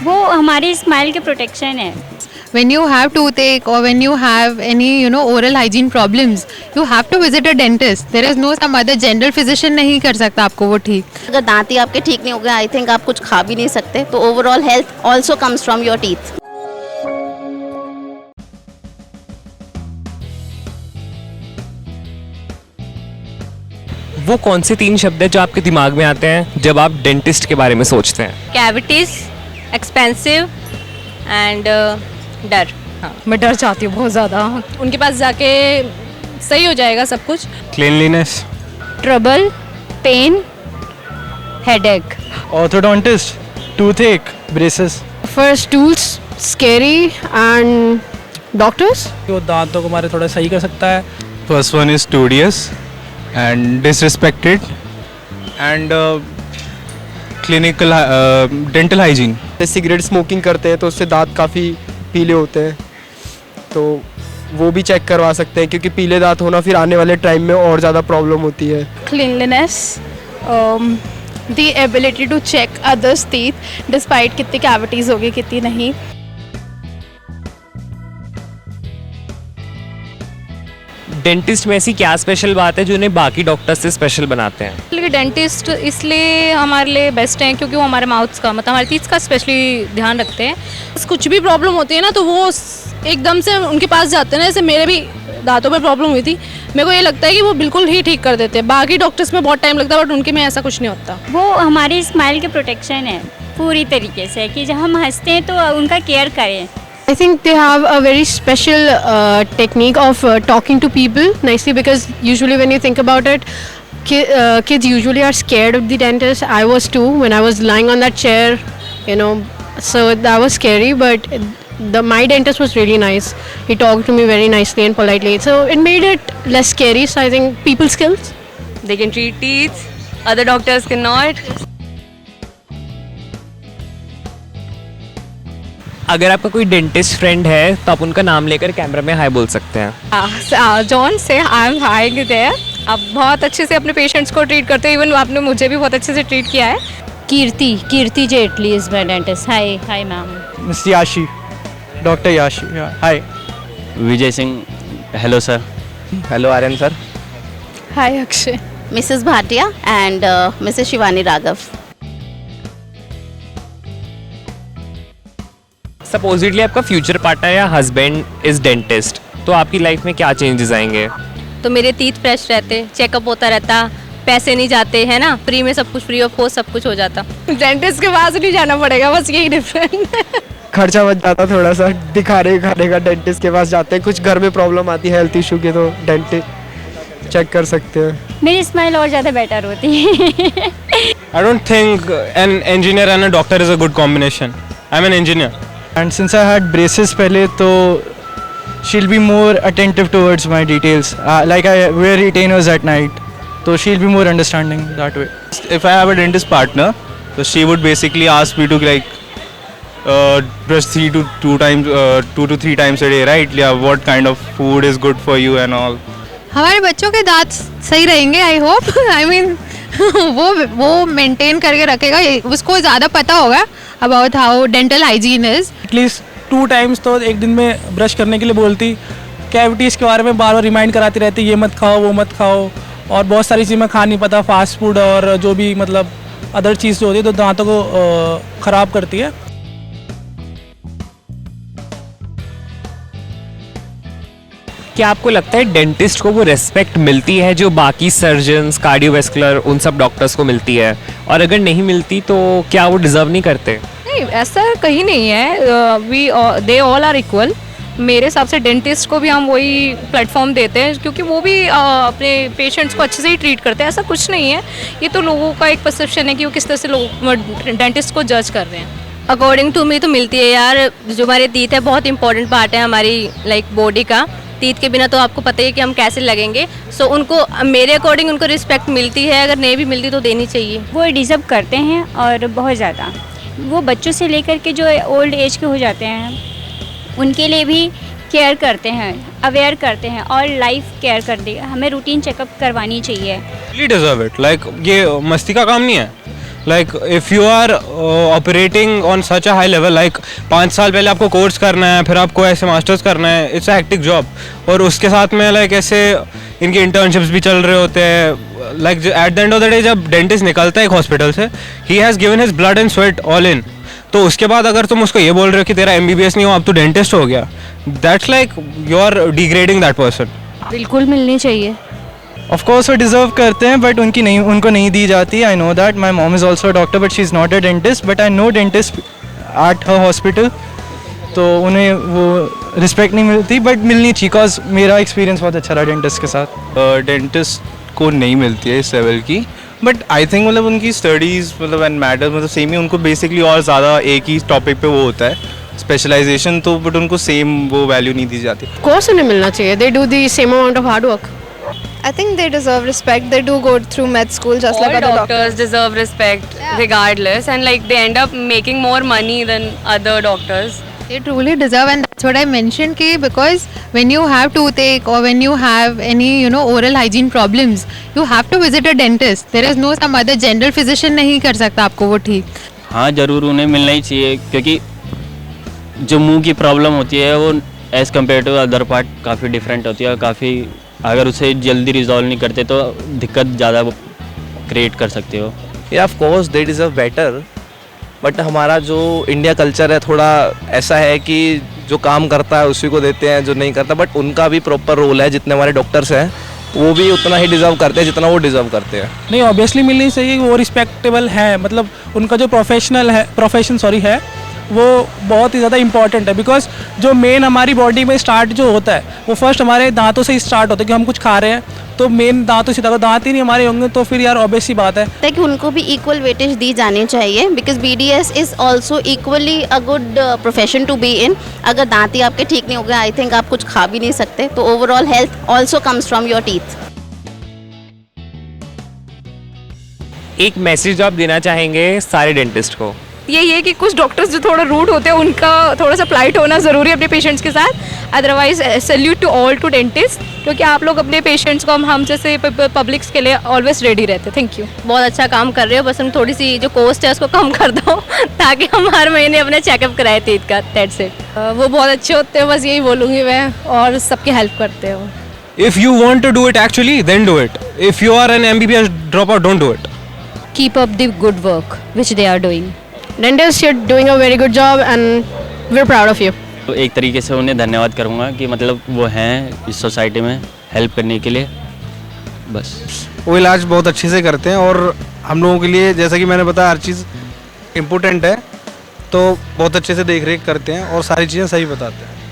वो हमारी स्माइल के प्रोटेक्शन है। When you have toothache or when you have any oral hygiene problems, you have to visit a dentist. There is no some other general physician नहीं कर सकता आपको वो ठीक। अगर दांत ही आपके ठीक नहीं हो गए, आई थिंक आप कुछ खा भी नहीं सकते। तो overall health also comes from your teeth. वो कौन से 3 शब्द है जो आपके दिमाग में आते हैं जब आप डेंटिस्ट के बारे में सोचते हैं? कैविटीज, एक्सपेंसिव एंड डर। हाँ, मैं डर जाती हूँ बहुत ज़्यादा। उनके पास जाके सही हो जाएगा सब कुछ। Cleanliness, trouble, pain, headache. Orthodontist, toothache, braces. First tools, scary and doctors. वो दांतों को हमारे थोड़ा सही कर सकता है। First one is studious and disrespected and clinical dental hygiene. Cigarette smoking करते हैं तो उससे दांत काफ़ी पीले होते हैं, तो वो भी चेक करवा सकते हैं, क्योंकि पीले दांत होना फिर आने वाले टाइम में और ज़्यादा प्रॉब्लम होती है। Cleanliness, the ability to check others teeth despite कितनी कैविटीज़ होगी कितनी नहीं। डेंटिस्ट में ऐसी क्या स्पेशल बात है जो उन्हें बाकी डॉक्टर्स से स्पेशल बनाते हैं? इसलिए डेंटिस्ट इसलिए हमारे लिए बेस्ट हैं क्योंकि वो हमारे माउथ का मतलब हमारे टीथ का स्पेशली ध्यान रखते हैं। कुछ भी प्रॉब्लम होती है ना तो वो एकदम से उनके पास जाते हैं ना। जैसे मेरे भी दांतों में प्रॉब्लम हुई थी, मेरे को ये लगता है कि वो बिल्कुल ही ठीक कर देते हैं। बाकी डॉक्टर्स में बहुत टाइम लगता है बट उनके में ऐसा कुछ नहीं होता। वो हमारी स्माइल के प्रोटेक्शन है पूरी तरीके से, कि जब हम हंसते हैं तो उनका केयर करें। I think they have a very special technique of talking to people nicely, because usually when you think about it, kids usually are scared of the dentist. I was too when I was lying on that chair, so that was scary, but my dentist was really nice. He talked to me very nicely and politely, so it made it less scary. So I think people skills. They can treat teeth, other doctors cannot. अगर आपका कोई dentist friend है तो आप उनका नाम लेकर camera में हाय बोल सकते हैं। जॉन से आई एम हाई देयर। आप बहुत अच्छे से अपने पेशेंट्स को ट्रीट करते हो। इवन आपने मुझे भी बहुत अच्छे से ट्रीट किया है। Kirti Jaitley is my dentist. Hi ma'am. Miss Yashi, doctor Yashi, hi. Vijay Singh, hello sir. Hello Aryan sir. Hi Akshay. Mrs Bhatia and Mrs Shivani Raghav. Supposedly आपका फ्यूचर पार्टनर या हस्बैंड इज डेंटिस्ट, तो आपकी लाइफ में क्या चेंजेस आएंगे? तो मेरे टीथ फ्रेश रहते, चेकअप होता रहता, पैसे नहीं जाते है ना, फ्री में सब कुछ, फ्री ऑफ कॉस्ट सब कुछ हो जाता। डेंटिस्ट के पास नहीं जाना पड़ेगा, बस यही डिफरेंट है। खर्चा बच जाता थोड़ा सा, दिखाने का डेंटिस्ट के पास जाते हैं। कुछ घर में प्रॉब्लम आती है हेल्थ इशू की, तो डेंटिस्ट चेक कर सकते हैं। मेरी स्माइल और ज़्यादा बेटर होती है। I don't think an engineer and a doctor is a good combination. I'm an engineer. And since I had braces पहले, तो she'll be more attentive towards my details. Like I wear retainers at night, so she'll be more understanding that way. If I have a dentist partner, so she would basically ask me to brush 2 to 3 times a day, right? Yeah, what kind of food is good for you and all. हमारे बच्चों के दांत सही रहेंगे I hope. I mean वो maintain करके रखेगा, उसको ज़्यादा पता होगा about how dental hygiene is. At least 2 times तो एक दिन में ब्रश करने के लिए बोलती। कैविटीज़ के बारे में बार बार रिमाइंड कराती रहती, ये मत खाओ वो मत खाओ, और बहुत सारी चीज़ें मैं खा नहीं पाता, फास्ट फूड और जो भी मतलब अदर चीज़ जो होती है तो दांतों को ख़राब करती है। क्या आपको लगता है डेंटिस्ट को वो रेस्पेक्ट मिलती है जो बाकी सर्जन्स, कार्डियोवैस्कुलर, उन सब डॉक्टर्स को मिलती है? और अगर नहीं मिलती तो क्या वो डिजर्व नहीं करते? नहीं, ऐसा कहीं नहीं है। They all are equal. मेरे हिसाब से डेंटिस्ट को भी हम वही प्लेटफॉर्म देते हैं क्योंकि वो भी अपने पेशेंट्स को अच्छे से ही ट्रीट करते हैं। ऐसा कुछ नहीं है, ये तो लोगों का एक परसेप्शन है कि वो किस तरह से लोग डेंटिस्ट को जज कर रहे हैं। अकॉर्डिंग टू मी तो मिलती है यार। जो हमारे टीथ है बहुत इंपॉर्टेंट पार्ट है हमारी बॉडी का। टीथ के बिना तो आपको पता ही है कि हम कैसे लगेंगे। सो उनको मेरे अकॉर्डिंग उनको रिस्पेक्ट मिलती है, अगर नहीं भी मिलती तो देनी चाहिए। वो डिज़र्व करते हैं और बहुत ज़्यादा। वो बच्चों से लेकर के जो ओल्ड एज के हो जाते हैं उनके लिए भी केयर करते हैं, अवेयर करते हैं और लाइफ केयर कर देगा। हमें रूटीन चेकअप करवानी चाहिए। Really deserve it. Like ये मस्ती का काम नहीं है। Like if you are operating on such a high level, like 5 साल पहले आपको कोर्स करना है, फिर आपको ऐसे मास्टर्स करना है, इट्स अ हेक्टिक जॉब। और उसके साथ में लाइक ऐसे इनकी इंटर्नशिप्स भी चल रहे होते हैं। Like at the end of the day जब डेंटिस्ट निकलता है एक हॉस्पिटल से, he has given his blood and sweat all in. तो उसके बाद अगर तुम उसको ये बोल रहे हो कि तेरा MBBS नहीं हो, अब तो डेंटिस्ट हो गया, that's like you are degrading that person. बिल्कुल मिलनी चाहिए। ऑफ कोर्स वो डिजर्व करते हैं, बट उनको नहीं दी जाती। I know that my mom is also doctor, but she is not a dentist, but I know dentist at her hospital, तो उन्हें वो रिस्पेक्ट नहीं मिलती, बट मिलनी चाहिए। बिकॉज मेरा एक्सपीरियंस बहुत अच्छा रहा डेंटिस्ट के साथ। डेंटिस्ट को नहीं मिलती है इस लेवल की, बट आई थिंक मतलब उनकी स्टडीज़ मतलब एंड मैटर मतलब सेम ही, उनको बेसिकली और ज़्यादा एक ही टॉपिक पे वो होता है स्पेशलाइजेशन, तो बट उनको सेम वो वैल्यू नहीं दी जाती। कोर्स उन्हें मिलना चाहिए, they do the same amount of hard work. I think they deserve respect. They do go through med school just like other doctors. deserve respect regardless, and like they end up making more money than other doctors. They truly deserve, and that's what I mentioned कि because when you have toothache or when you have any oral hygiene problems, you have to visit a dentist. There is no some other general physician नहीं कर सकता आपको वो ठीक। हाँ ज़रूर उन्हें मिलना ही चाहिए, क्योंकि जो मुंह की प्रॉब्लम होती है वो as compare to other part काफ़ी डिफरेंट होती है, काफ़ी अगर उसे जल्दी रिजॉल्व नहीं करते तो दिक्कत ज़्यादा क्रिएट कर सकते हो। या of course they deserve better, but हमारा जो इंडिया कल्चर है थोड़ा ऐसा है कि जो काम करता है उसी को देते हैं, जो नहीं करता, बट उनका भी प्रॉपर रोल है। जितने हमारे डॉक्टर्स हैं वो भी उतना ही डिज़र्व करते हैं जितना वो डिज़र्व करते हैं। नहीं, ऑब्वियसली मिलनी चाहिए, वो रिस्पेक्टेबल है, मतलब उनका जो प्रोफेशन है वो बहुत ही ज़्यादा इंपॉर्टेंट है। बिकॉज जो मेन हमारी बॉडी में स्टार्ट जो होता है वो फर्स्ट हमारे दांतों से ही स्टार्ट होता है कि हम कुछ खा रहे हैं तो मेन दांतों से, अगर दांत ही नहीं हमारे होंगे तो फिर यार ऑब्वियस सी बात है कि उनको भी इक्वल वेटेज दी जानी चाहिए। Because BDS is also equally a good profession to be in. अगर दांत ही आपके ठीक नहीं हो गए, आई थिंक आप कुछ खा भी नहीं सकते। तो overall health also comes from your teeth. एक मैसेज आप देना चाहेंगे सारे डेंटिस्ट को? यही है कि कुछ डॉक्टर्स जो थोड़ा रूड होते हैं उनका थोड़ा सा पोलाइट होना ज़रूरी है अपने पेशेंट्स के साथ। Otherwise salute to all to dentist, क्योंकि आप लोग अपने पेशेंट्स को हम जैसे पब्लिक्स के लिए ऑलवेज रेडी रहते हैं। Thank you. बहुत अच्छा काम कर रहे हो, बस हम थोड़ी सी जो कॉस्ट है उसको कम कर दो ताकि हम हर महीने अपने चेकअप कराए टीथ का। That's it. वो बहुत अच्छे होते हैं, बस यही बोलूँगी मैं, और सबकी हेल्प करते हो। If you want to do it actually, then do it. If you are an MBBS dropout, don't do it. Keep up the good work which they are doing. Dentists, you're doing a very good job and we're proud of you. तो एक तरीके से उन्हें धन्यवाद करूँगा कि मतलब वो हैं इस सोसाइटी में हेल्प करने के लिए, बस। वो इलाज बहुत अच्छे से करते हैं और हम लोगों के लिए, जैसा कि मैंने बताया, हर चीज़ इम्पोर्टेंट है, तो बहुत अच्छे से देख रेख करते हैं और सारी चीज़ें सही बताते हैं।